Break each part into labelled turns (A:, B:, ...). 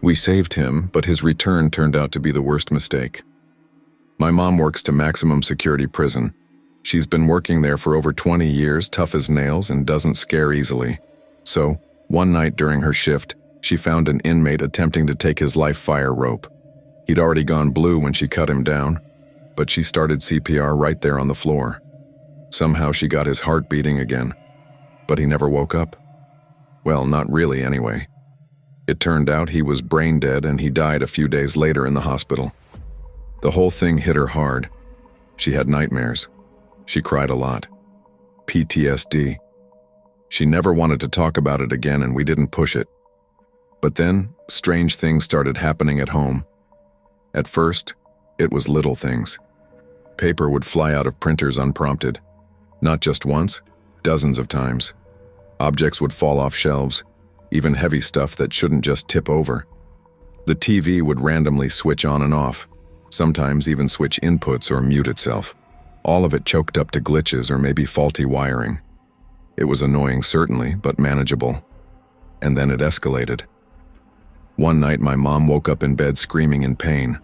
A: We saved him, but his return turned out to be the worst mistake. My mom works to maximum security prison. She's been working there for over 20 years, tough as nails, and doesn't scare easily. So, one night during her shift, she found an inmate attempting to take his life fire rope. He'd already gone blue when she cut him down, but she started CPR right there on the floor. Somehow she got his heart beating again, but he never woke up. Well, not really anyway. It turned out he was brain dead and he died a few days later in the hospital. The whole thing hit her hard. She had nightmares. She cried a lot. PTSD. She never wanted to talk about it again and we didn't push it. But then, strange things started happening at home. At first, it was little things. Paper would fly out of printers unprompted. Not just once, dozens of times. Objects would fall off shelves, even heavy stuff that shouldn't just tip over. The TV would randomly switch on and off, sometimes even switch inputs or mute itself. All of it choked up to glitches or maybe faulty wiring. It was annoying certainly, but manageable. And then it escalated. One night my mom woke up in bed screaming in pain.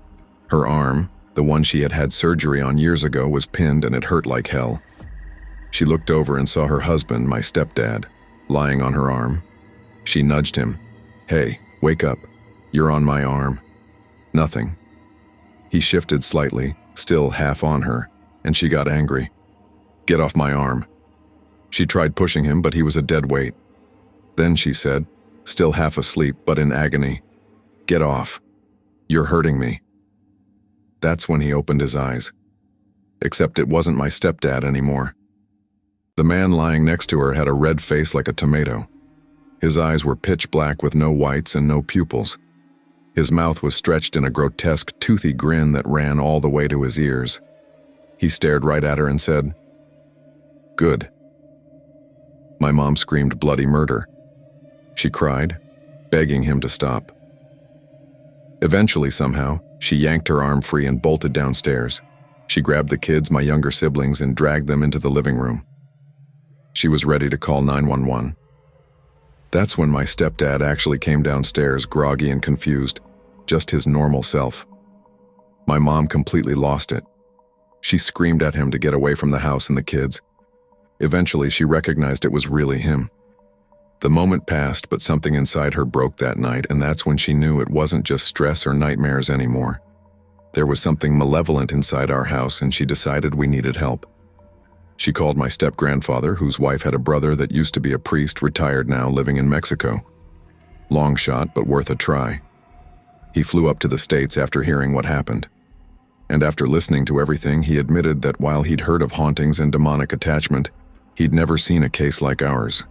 A: Her arm, the one she had had surgery on years ago, was pinned and it hurt like hell. She looked over and saw her husband, my stepdad, lying on her arm. She nudged him. "Hey, wake up. You're on my arm." Nothing. He shifted slightly, still half on her, and she got angry. "Get off my arm." She tried pushing him, but he was a dead weight. Then she said, still half asleep but in agony, "Get off. You're hurting me." That's when he opened his eyes. Except it wasn't my stepdad anymore. The man lying next to her had a red face like a tomato. His eyes were pitch black with no whites and no pupils. His mouth was stretched in a grotesque, toothy grin that ran all the way to his ears. He stared right at her and said, "Good." My mom screamed bloody murder. She cried, begging him to stop. Eventually, somehow, she yanked her arm free and bolted downstairs. She grabbed the kids, my younger siblings, and dragged them into the living room. She was ready to call 911. That's when my stepdad actually came downstairs, groggy and confused, just his normal self. My mom completely lost it. She screamed at him to get away from the house and the kids. Eventually, she recognized it was really him. The moment passed, but something inside her broke that night, and that's when she knew it wasn't just stress or nightmares anymore. There was something malevolent inside our house, and she decided we needed help. She called my step-grandfather, whose wife had a brother that used to be a priest, retired now, living in Mexico. Long shot, but worth a try. He flew up to the States after hearing what happened. And after listening to everything, he admitted that while he'd heard of hauntings and demonic attachment, he'd never seen a case like ours.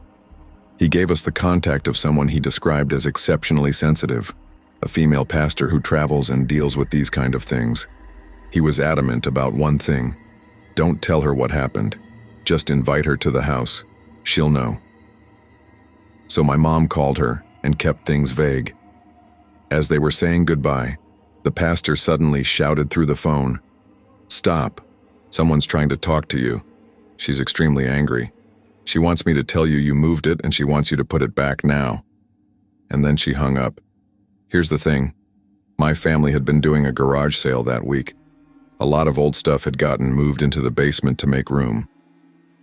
A: He gave us the contact of someone he described as exceptionally sensitive, a female pastor who travels and deals with these kind of things. He was adamant about one thing: don't tell her what happened. Just invite her to the house. She'll know. So my mom called her and kept things vague. As they were saying goodbye, the pastor suddenly shouted through the phone, "Stop. Someone's trying to talk to you. She's extremely angry. She wants me to tell you you moved it and she wants you to put it back now." And then she hung up. Here's the thing. My family had been doing a garage sale that week. A lot of old stuff had gotten moved into the basement to make room.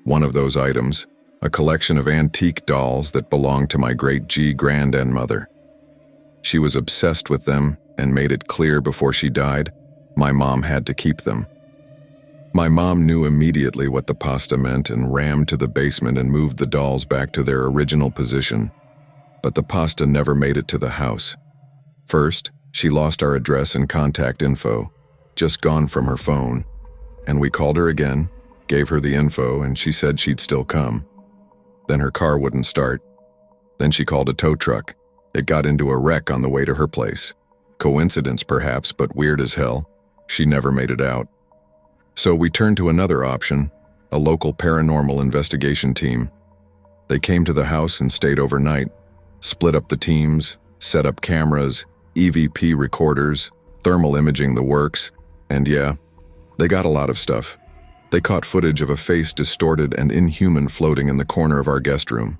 A: One of those items, a collection of antique dolls that belonged to my great-grandmother. She was obsessed with them and made it clear before she died, my mom had to keep them. My mom knew immediately what the pasta meant and rammed to the basement and moved the dolls back to their original position. But the pasta never made it to the house. First, she lost our address and contact info, just gone from her phone, and we called her again, gave her the info, and she said she'd still come. Then her car wouldn't start. Then she called a tow truck. It got into a wreck on the way to her place. Coincidence perhaps, but weird as hell. She never made it out. So we turned to another option, a local paranormal investigation team. They came to the house and stayed overnight, split up the teams, set up cameras, EVP recorders, thermal imaging the works, and yeah, they got a lot of stuff. They caught footage of a face distorted and inhuman floating in the corner of our guest room.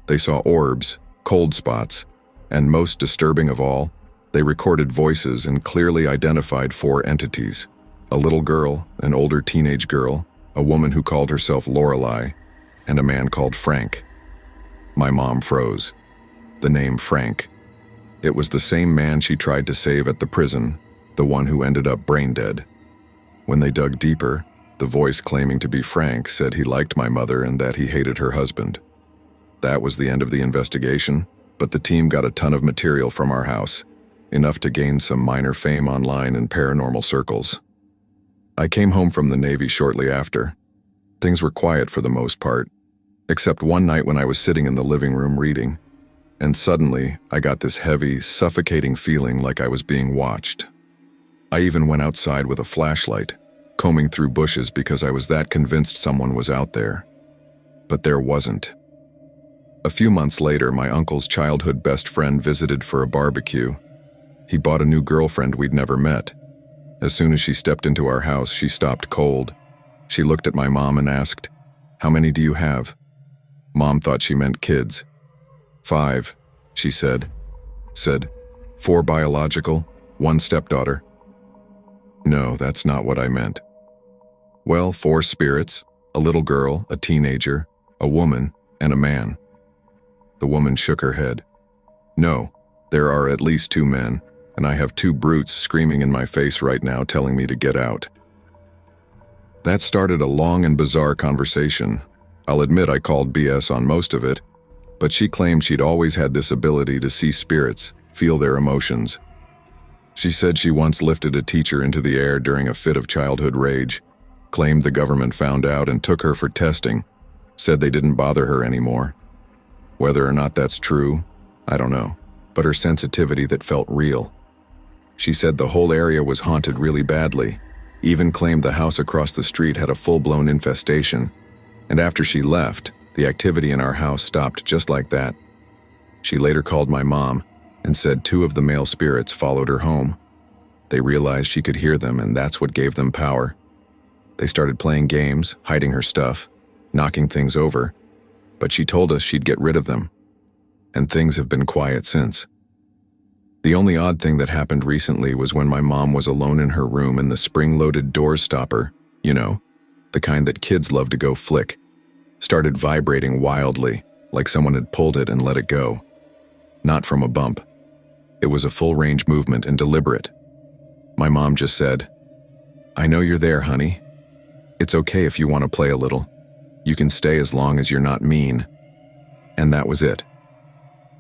A: They saw orbs, cold spots, and most disturbing of all, They recorded voices and clearly identified 4 entities: a little girl, an older teenage girl, a woman who called herself Lorelei, and a man called Frank. My mom froze. The name Frank. It was the same man she tried to save at the prison, the one who ended up brain dead. When they dug deeper, the voice claiming to be Frank said he liked my mother and that he hated her husband. That was the end of the investigation, but the team got a ton of material from our house, enough to gain some minor fame online in paranormal circles. I came home from the Navy shortly after. Things were quiet for the most part, except one night when I was sitting in the living room reading, and suddenly I got this heavy, suffocating feeling like I was being watched. I even went outside with a flashlight, combing through bushes because I was that convinced someone was out there. But there wasn't. A few months later, my uncle's childhood best friend visited for a barbecue. He bought a new girlfriend we'd never met. As soon as she stepped into our house, she stopped cold. She looked at my mom and asked, "How many do you have?" Mom thought she meant kids. "5, she said. 4 biological, 1 stepdaughter." "No, that's not what I meant." "Well, 4 spirits, a little girl, a teenager, a woman, and a man." The woman shook her head. "No, there are at least 2 men, and I have 2 brutes screaming in my face right now telling me to get out." That started a long and bizarre conversation. I'll admit I called BS on most of it, but she claimed she'd always had this ability to see spirits, feel their emotions. She said she once lifted a teacher into the air during a fit of childhood rage, claimed the government found out and took her for testing, said they didn't bother her anymore. Whether or not that's true, I don't know, but her sensitivity that felt real. She said the whole area was haunted really badly, even claimed the house across the street had a full-blown infestation, and after she left, the activity in our house stopped just like that. She later called my mom and said 2 of the male spirits followed her home. They realized she could hear them, and that's what gave them power. They started playing games, hiding her stuff, knocking things over, but she told us she'd get rid of them, and things have been quiet since. The only odd thing that happened recently was when my mom was alone in her room and the spring-loaded door stopper, you know, the kind that kids love to go flick, started vibrating wildly, like someone had pulled it and let it go. Not from a bump. It was a full-range movement and deliberate. My mom just said, "I know you're there, honey. It's okay if you want to play a little. You can stay as long as you're not mean." And that was it.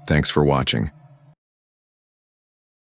A: Thanks for watching.